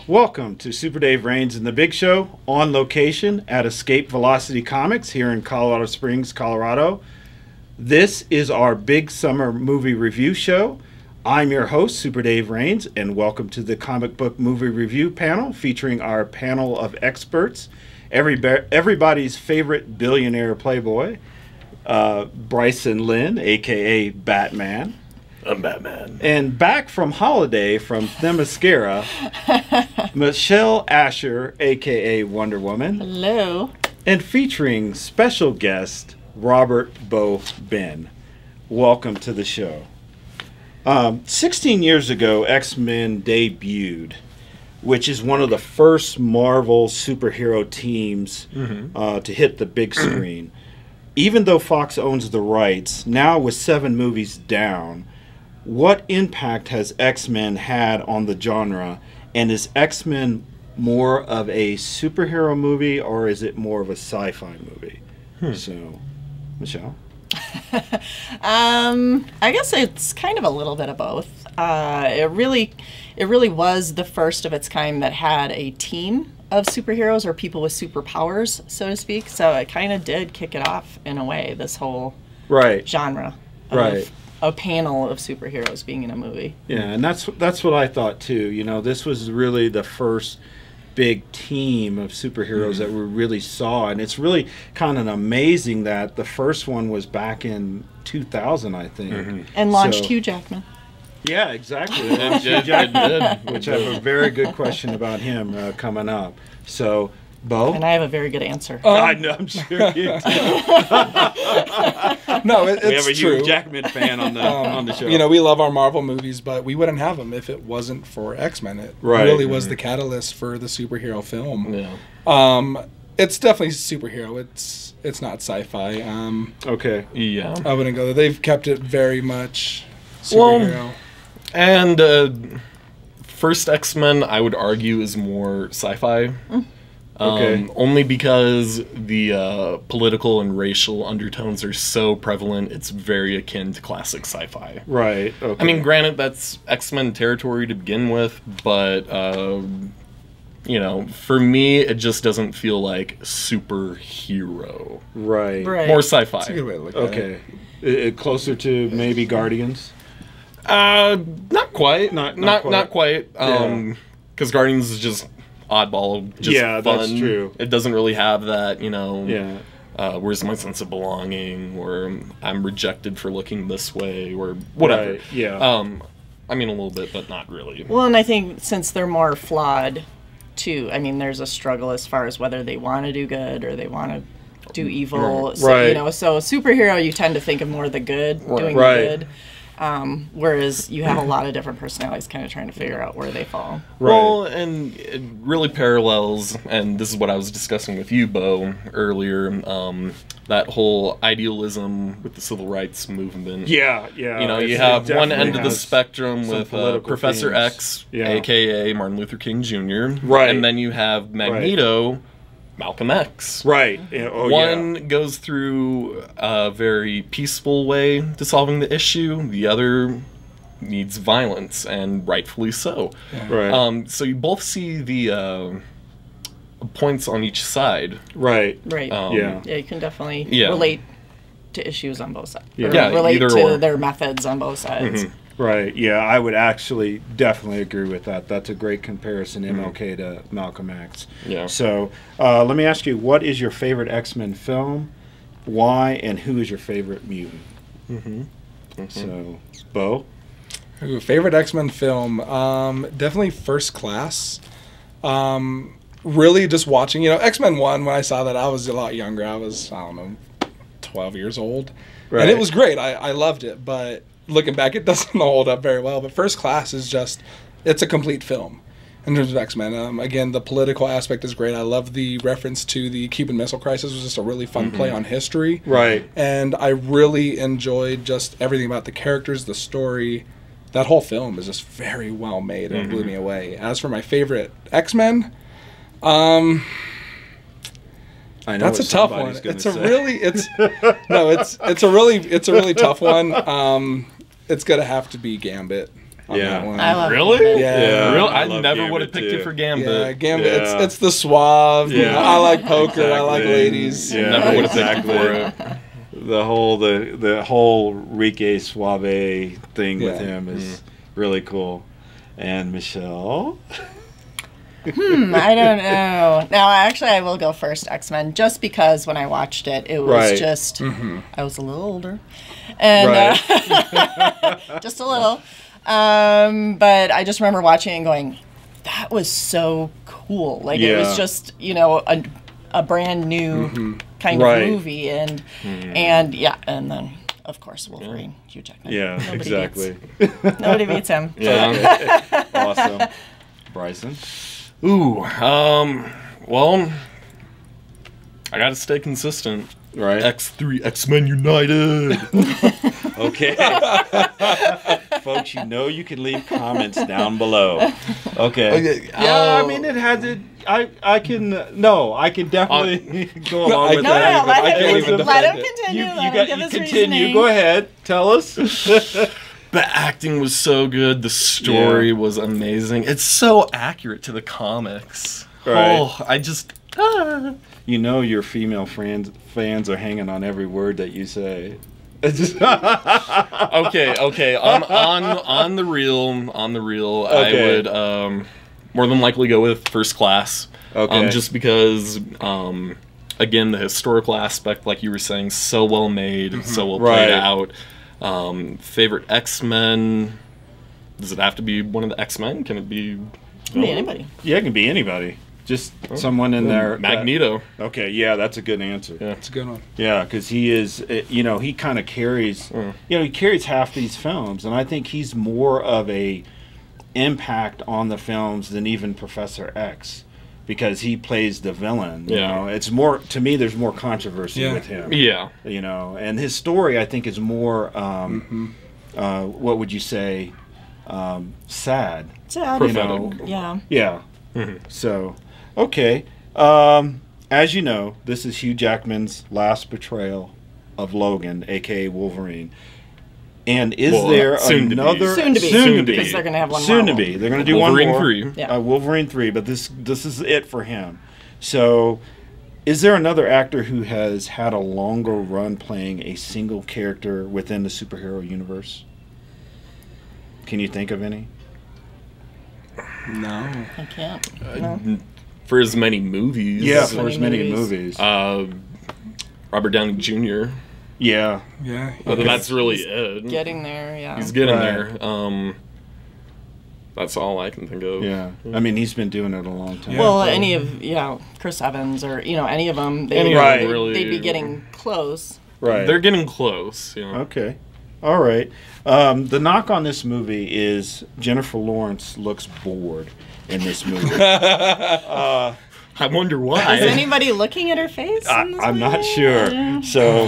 Welcome to Super Dave Rains and the Big Show on location at Escape Velocity Comics here in Colorado Springs, Colorado. This is our big summer movie review show. I'm your host, Super Dave Rains, and welcome to the comic book movie review panel featuring our panel of experts, everybody's favorite billionaire playboy, Bryson Lynn, aka Batman. I'm Batman. And back from holiday from Themyscira, Michelle Asher, a.k.a. Wonder Woman. Hello. And featuring special guest, Robert Bo Ben. Welcome to the show. 16 years ago, XMen debuted, which is one of the first Marvel superhero teams to hit the big screen. Even though Fox owns the rights, now with 7 movies down, what impact has X-Men had on the genre? And is X-Men more of a superhero movie or is it more of a sci-fi movie? So, Michelle? I guess it's kind of a little bit of both. It really was the first of its kind that had a team of superheroes or people with superpowers, so to speak. So it kind of did kick it off in a way, this whole genre of a panel of superheroes being in a movie. Yeah, and that's what I thought too. You know, this was really the first big team of superheroes that we really saw, and it's really kind of amazing that the first one was back in 2000, I think, and launched Hugh Jackman. Yeah, exactly. Hugh Jackman, which I have a very good question about him coming up. So, Bo? And I have a very good answer. I know, I'm sure you do. No, it's true. We have a Hugh Jackman fan on the show. You know, we love our Marvel movies, but we wouldn't have them if it wasn't for X-Men. It really was the catalyst for the superhero film. Yeah. It's definitely superhero. It's not sci-fi. Okay. Yeah. I wouldn't go there. They've kept it very much superhero. Well, and first X-Men, I would argue, is more sci-fi. Okay. Only because the political and racial undertones are so prevalent, it's very akin to classic sci-fi. Right. Okay. I mean, granted, that's X-Men territory to begin with, but, you know, for me, it just doesn't feel like superhero. Right. More sci-fi. That's a good way to look at it. Okay. Closer to maybe Guardians? Not quite. Not quite. Yeah. Because Guardians is just oddball, just fun. That's true. It doesn't really have that, you know, where's my sense of belonging, or I'm rejected for looking this way, or whatever. Right. Yeah. I mean, a little bit, but not really. Well, and I think since they're more flawed, too, I mean, there's a struggle as far as whether they want to do good or they want to do evil. So, you know, so superhero, you tend to think of more the good, doing the good. Whereas you have a lot of different personalities kind of trying to figure out where they fall. Well, and it really parallels, and this is what I was discussing with you, Bo, earlier, that whole idealism with the civil rights movement. Yeah. You know, you have one end of the spectrum with Professor themes. X, a.k.a. Martin Luther King Jr. Right. And then you have Magneto, Malcolm X. Right. One goes through a very peaceful way to solving the issue. The other needs violence, and rightfully so. Right. So you both see the points on each side. Right. Yeah, you can definitely relate to issues on both sides. Yeah. Relate either to or. their methods on both sides. Right, yeah, I would actually definitely agree with that. That's a great comparison, MLK to Malcolm X. Yeah. So, let me ask you, what is your favorite X-Men film, why, and who is your favorite mutant? So, Bo? Ooh, favorite X-Men film? Definitely First Class. Really just watching, you know, X-Men 1, when I saw that, I was a lot younger. I was, 12 years old. Right. And it was great. I loved it, but looking back, it doesn't hold up very well. But First Class is just, it's a complete film in terms of X-Men. Again, the political aspect is great. I love the reference to the Cuban Missile Crisis. It was just a really fun play on history. Right. And I really enjoyed just everything about the characters, the story. That whole film is just very well made and it blew me away. As for my favorite X-Men, I know that's a tough one. It's a really tough one. It's gonna have to be Gambit. on Yeah. that one. I love Really? Gambit. Yeah. Real? I I love never Gambit would have picked too. you for Gambit. Yeah, Gambit. Yeah. It's the suave. You Yeah. know, I like poker. I like Exactly. ladies. Yeah, Never would have picked you for exactly. it. The whole Rique Suave thing with Yeah. him is really cool. And Michelle? I don't know. Now, actually, I will go first, X-Men, just because when I watched it, it was Right. just, I was a little older. And just a little. But I just remember watching it and going, that was so cool. Like, it Yeah. was just, a brand new kind Right. of movie. And yeah, and then, of course, Wolverine, Hugh Jackman. Yeah, Nobody exactly. Nobody beats him. Yeah. Awesome. Bryson? Ooh. Well, I got to stay consistent. Right. X3, X-Men United. Okay. Folks, you can leave comments down below. Okay. Yeah, I mean, it had to. I can definitely go along with No, that. no, let I him, can't even let him defend it. continue. You Let him give his continue. reasoning. Go ahead. Tell us. The acting was so good. The story was amazing. It's so accurate to the comics. Right. Oh, I just... Your female fans are hanging on every word that you say. Okay. On the real, I Okay. would more than likely go with First Class. Okay. Just because, again, the historical aspect, like you were saying, so well made, so well played Right. out. Favorite X-Men? Does it have to be one of the X-Men? Can it be... Can be anybody. Yeah, it can be anybody. Just someone in there. Magneto. Okay, yeah, that's a good answer. Yeah. It's a good one. Yeah, because he is, he kind of carries, he carries half these films, and I think he's more of a impact on the films than even Professor X, because he plays the villain. You know, it's more, to me, there's more controversy with him. Yeah. And his story, I think, is more, what would you say, sad. Sad. Prophetic. Yeah. Yeah. So, okay. As you know, this is Hugh Jackman's last portrayal of Logan, aka Wolverine. And is there soon to be. another Soon to be. Soon to be. Because they're going to have one Soon more. to be. They're going to do Wolverine one more. 3. Yeah. Wolverine 3, but this is it for him. So, is there another actor who has had a longer run playing a single character within the superhero universe? Can you think of any? No. I can't. No. For as many movies. Yeah, So for as many many movies. movies. Robert Downey Jr. Yeah. Yeah. But that's really it. Getting there, yeah. He's getting Right. there. That's all I can think of. Yeah. I mean, he's been doing it a long time. Well, any of, Chris Evans or, any of them, Any of them they'd really- be getting close. right. They're getting close. Okay. All right. The knock on this movie is Jennifer Lawrence looks bored in this movie. I wonder why. Is anybody looking at her face? in this I'm not movie? sure. So,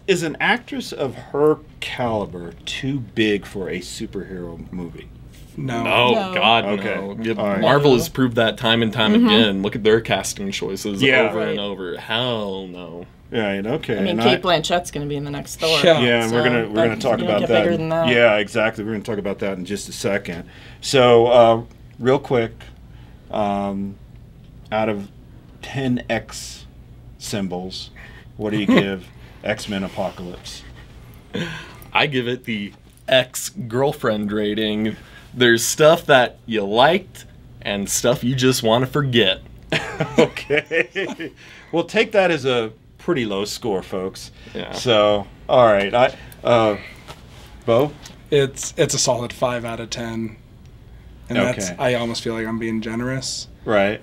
is an actress of her caliber too big for a superhero movie? No. Oh, No. God, Okay. no. Yeah, All right. Marvel has proved that time and time again. Look at their casting choices over Right. and over. Hell no. Right. Okay. I mean, And Kate Blanchett's going to be in the next Thor. Yeah. Yeah, and we're So, gonna talk but about get that. bigger than that. Yeah, exactly. We're gonna talk about that in just a second. So, real quick, out of 10 X symbols, what do you give X-Men Apocalypse? I give it the ex-girlfriend rating. There's stuff that you liked and stuff you just want to forget. Okay. Well, take that as a pretty low score, folks. Yeah. So, all right. Bo? It's a solid 5 out of 10. And that's, Okay. I almost feel like I'm being generous. Right.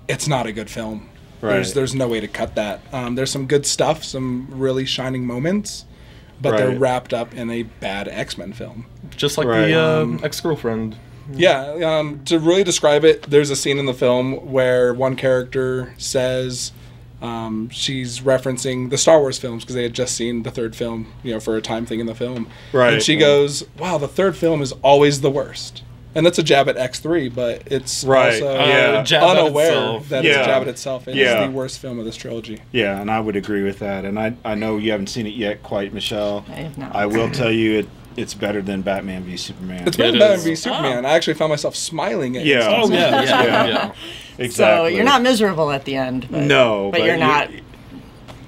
It's not a good film. Right. There's no way to cut that. There's some good stuff, some really shining moments, but they're Right. wrapped up in a bad X-Men film. Just like Right. the ex-girlfriend. Yeah, to really describe it, there's a scene in the film where one character says she's referencing the Star Wars films because they had just seen the third film, for a time thing in the film. Right. And she goes, "Wow, the third film is always the worst." And that's a jab at X3, but it's Right. also Yeah. Jab at unaware itself. that it's Yeah. a jab at itself. It's Yeah. the worst film of this trilogy. Yeah, and I would agree with that. And I know you haven't seen it yet quite, Michelle. I have not. I will tell you it's better than Batman v Superman. It's better It than Batman is. v Superman. I actually found myself smiling at it. Yeah. Oh yeah. Exactly. So you're not miserable at the end. But, No, but you're not You're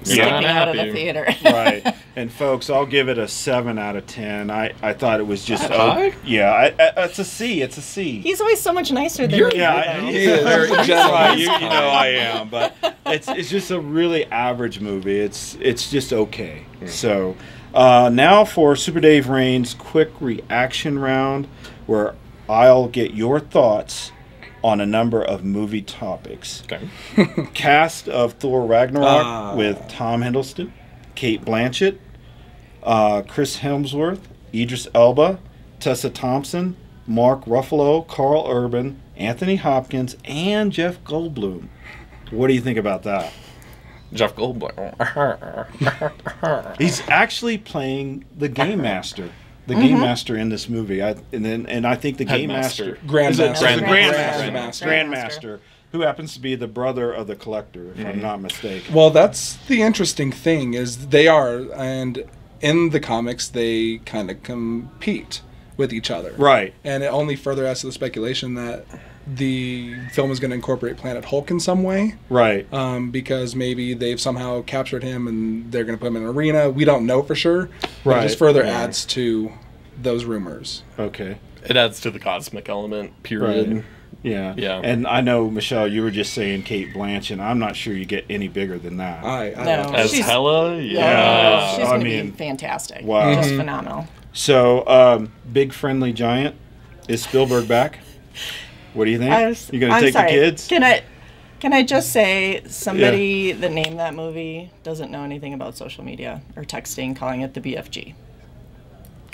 skipping not out of the happy. theater. Right. And folks, I'll give it a 7 out of 10. I thought it was just High? yeah, it's a C. It's a C. He's always so much nicer than You're- you, yeah, though. He is very Right, generous. you know I am, but it's just a really average movie. It's just okay. So now for Super Dave Rain's quick reaction round, where I'll get your thoughts on a number of movie topics. Okay. Cast of Thor Ragnarok with Tom Hiddleston, Kate Blanchett, Chris Hemsworth, Idris Elba, Tessa Thompson, Mark Ruffalo, Carl Urban, Anthony Hopkins, and Jeff Goldblum. What do you think about that? Jeff Goldblum. He's actually playing the Game Master. The Game Master in this movie. I think the Game Master. Grandmaster. Grandmaster, who happens to be the brother of the Collector, if I'm not mistaken. Well, that's the interesting thing is they are, and in the comics they kind of compete with each other. Right. And it only further adds to the speculation that the film is going to incorporate Planet Hulk in some way. Right. Because maybe they've somehow captured him and they're going to put him in an arena. We don't know for sure. But Right. it just further Yeah. adds to those rumors. Okay. It adds to the cosmic element, period. Right. Yeah. Yeah. And I know, Michelle, you were just saying Kate Blanchett. I'm not sure you get any bigger than that. I No. As She's- Hela? Yeah, Yeah. she's I going to mean, be fantastic. wow. Just phenomenal. So, Big Friendly Giant, is Spielberg back? What do you think? You going to I'm take sorry. the kids? Can I just say somebody that named that movie doesn't know anything about social media or texting, calling it the BFG.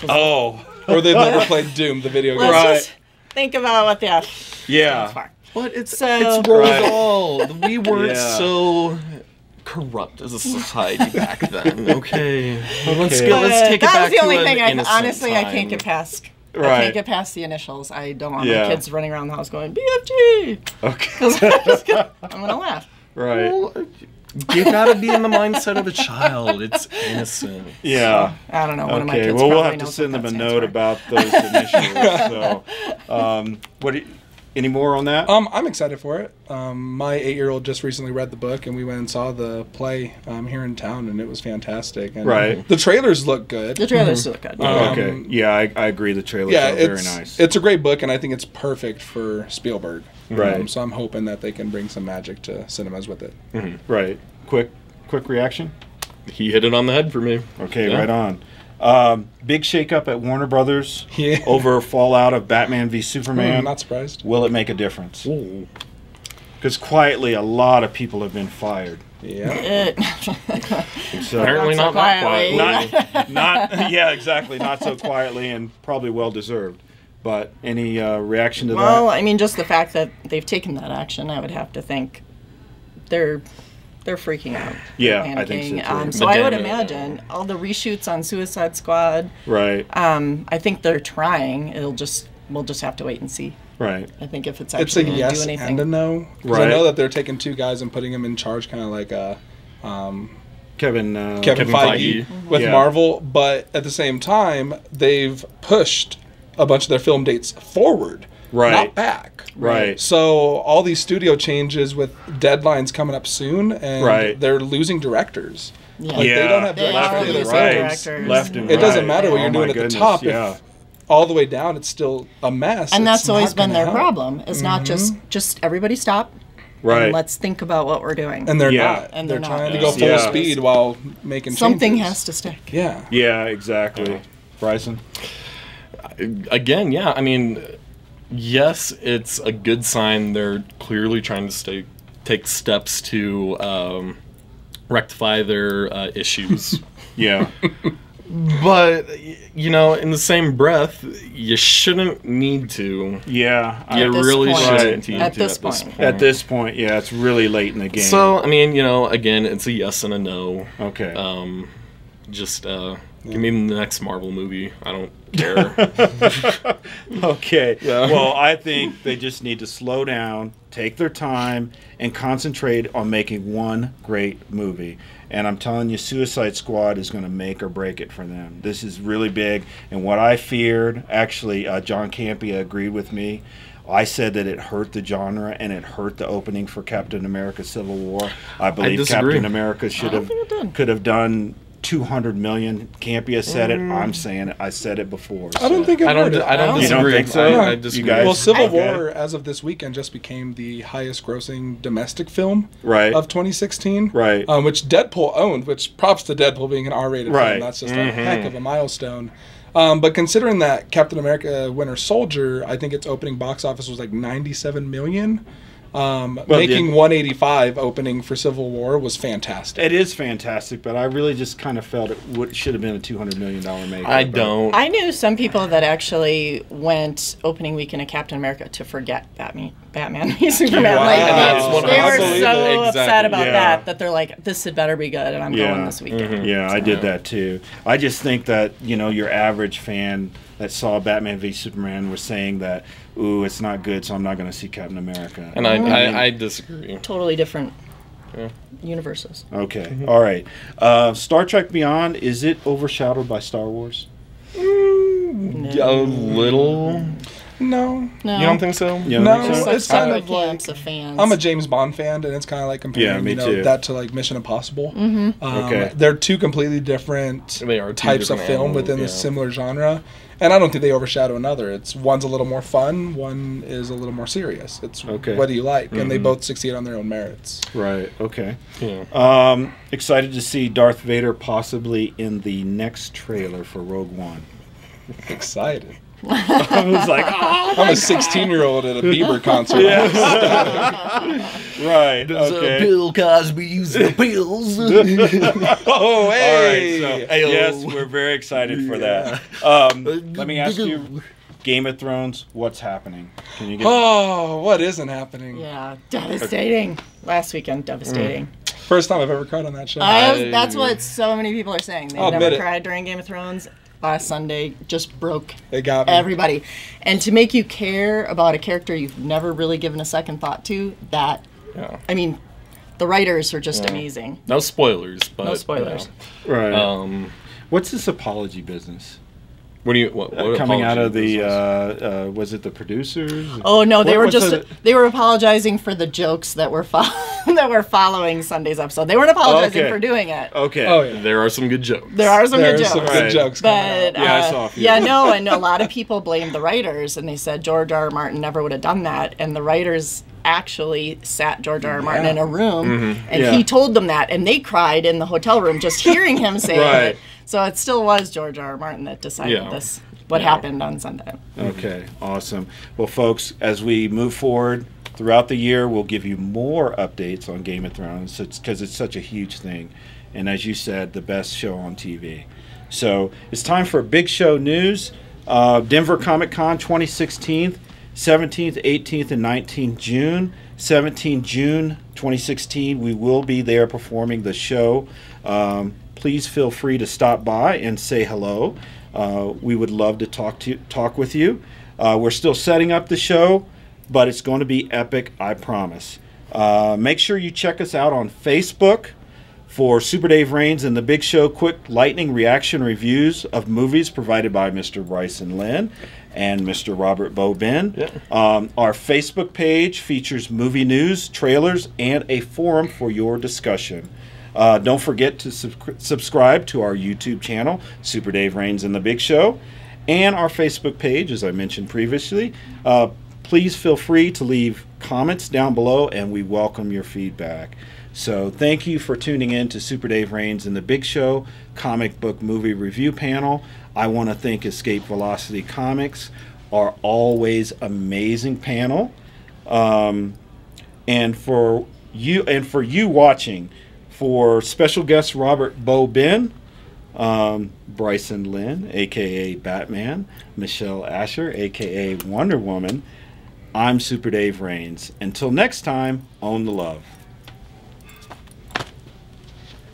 Oh. Or they've never played Doom, the video game. Let's Right. just think about what the F Yeah. stands for. But it's So- Roald Right. Dahl. We weren't Yeah. so corrupt as a society back then. Okay. Well, let's Okay. go. Let's take it that back was the only to thing an honestly I innocent can't get time. past. I Right. can't get past the initials. I don't want Yeah. my kids running around the house going BFG. Okay. I'm gonna laugh. Right. Well, you gotta be in the mindset of a child. It's innocent. Yeah. I don't know. One of my Okay. kids Well, we'll probably have to knows send what them a that stands note for. about those initials. So, what? Any more on that? I'm excited for it. My 8-year-old just recently read the book, and we went and saw the play here in town, and it was fantastic. And Right. the trailers look good. The trailers look good. Okay. Yeah, I agree. The trailers Yeah, are very nice. it's a great book, and I think it's perfect for Spielberg. Right. So I'm hoping that they can bring some magic to cinemas with it. Right. Quick reaction. He hit it on the head for me. Okay, Yeah. right on. Big shakeup at Warner Brothers Yeah. over fallout of Batman v I'm Superman. not surprised. Will it make a difference? Ooh. Because quietly, a lot of people have been fired. Yeah. So Apparently Not not so that quietly. quietly. not yeah, exactly. Not so quietly, and probably well deserved. But any reaction to Well, that? I mean, just the fact that they've taken that action, I would have to think they're freaking out. Yeah, They're I think so, panicking. too. So But I would then- imagine all the reshoots on Suicide Squad. Right. I think they're trying. We'll just have to wait and see. Right. I think if it's It's a actually going to yes do anything. and a no. 'Cause Right. I know that they're taking 2 guys and putting them in charge, kind of like Kevin Kevin Feige Feige. with Yeah. Marvel, but at the same time, they've pushed a bunch of their film dates forward, Right. not back. Right. So all these studio changes with deadlines coming up soon, and Right. they're losing directors. Yeah. Like, they don't have They directors are for the other losing films. directors. Left and It right. doesn't matter what Oh you're doing my at the goodness, top. Yeah. If all the way down, it's still a mess. And It's that's always not been gonna their help. problem. It's not just everybody stop Right. and let's think about what we're doing. And they're Yeah. not. And they're they're not. trying to go full Yeah. speed while making Something changes. has to stick. Yeah. Yeah, exactly. Bryson? Again, yeah. I mean, yes, it's a good sign. They're clearly trying to take steps to rectify their issues. Yeah. But in the same breath, you shouldn't need to. Yeah. You this really point. shouldn't need At to this at this point. point. At this point, yeah, it's really late in the game. So I mean, again, it's a yes and a no. Okay. Just Give me the next Marvel movie. I don't care. Okay. Yeah. Well, I think they just need to slow down, take their time, and concentrate on making one great movie. And I'm telling you, Suicide Squad is going to make or break it for them. This is really big. And what I feared, actually, John Campea agreed with me. I said that it hurt the genre and it hurt the opening for Captain America: Civil War. I believe Captain America could have done 200 million. Campea said it. I'm saying it. I said it before. I don't think I don't You disagree. don't think so? I disagree. You guys- Well, Civil Okay. War, as of this weekend, just became the highest-grossing domestic film Right. of 2016. Right. Which Deadpool owned, which props to Deadpool being an R-rated Right. film. That's just a heck of a milestone. But considering that Captain America Winter Soldier, I think its opening box office was like 97 million. Making 185 opening for Civil War was fantastic. It is fantastic, but I really just kind of felt it should have been a $200 million maker. I don't. I knew some people that actually went opening weekend of Captain America to forget Batman, Superman. Wow. Like, And that's what they I were believe so it. upset Exactly. about Yeah. that they're like, this had better be good, and I'm going this weekend. Yeah, I did that too. I just think that, your average fan that saw Batman v Superman was saying that, ooh, it's not good, so I'm not going to see Captain America. And I disagree. Totally different universes. Okay, all right. Star Trek Beyond, is it overshadowed by Star Wars? A little. No. No. You don't think so? You don't No, think so? Like it's kind separate of like camps of fans. I'm a James Bond fan, and it's kind of like comparing Yeah, me too. that to like Mission Impossible. Okay. They're two completely different They are two types of different film animals, within yeah. a similar genre, and I don't think they overshadow another. It's one's a little more fun, one is a little more serious. It's Okay. what do you like, and they both succeed on their own merits. Right, okay. Yeah. Excited to see Darth Vader possibly in the next trailer for Rogue One. Excited. I was like, oh, I'm a 16-year-old at a Bieber concert. right, okay. Bill Cosby used the pills. Oh, All right, hey! so yes, we're very excited for that. Let me ask you, Game of Thrones, what's happening? Can you get? Oh, what isn't happening? Yeah, devastating. Last weekend, devastating. First time I've ever cried on that show. That's what so many people are saying. They've I'll never admit it. cried during Game of Thrones. Last Sunday just broke It got me. everybody. And to make you care about a character you've never really given a second thought to, that, Yeah. I mean, the writers are just amazing. No spoilers, but No spoilers. Right. What's this apology business? What do you what Coming out of apology the, is this? was it the producers? Oh no, they What- were what's just the- they were apologizing for the jokes that were that were following Sunday's episode. They weren't apologizing Okay. for doing it. Okay. Oh, yeah. There are some good jokes. There are some There good are jokes. some Right. good jokes coming out. But Yeah, I saw a few. and a lot of people blamed the writers, and they said George R. R. Martin never would have done that, and the writers actually sat George R. R. Martin in a room, and Yeah. he told them that, and they cried in the hotel room just hearing him say Right. it. So it still was George R. R. Martin that decided Yeah. this. What happened on Sunday? Okay, awesome. Well, folks, as we move forward throughout the year, we'll give you more updates on Game of Thrones because it's such a huge thing. And as you said, the best show on TV. So it's time for big show news. Denver Comic Con 2016, 17th, 18th, and 19th June. 17 June 2016, we will be there performing the show. Please feel free to stop by and say hello. We would love to talk with you. We're still setting up the show, but it's going to be epic, I promise. Make sure you check us out on Facebook for Super Dave Raines and the Big Show quick lightning reaction reviews of movies provided by Mr. Bryson Lynn and Mr. Robert Bobin. Yeah. Our Facebook page features movie news, trailers, and a forum for your discussion. Don't forget to subscribe to our YouTube channel, Super Dave Raines and the Big Show, and our Facebook page, as I mentioned previously. Please feel free to leave comments down below, and we welcome your feedback. So thank you for tuning in to Super Dave Raines and the Big Show comic book movie review panel. I want to thank Escape Velocity Comics, our always amazing panel, and for you watching. For special guest Robert Bobin, Bryson Lynn, a.k.a. Batman, Michelle Asher, a.k.a. Wonder Woman, I'm Super Dave Raines. Until next time, own the love.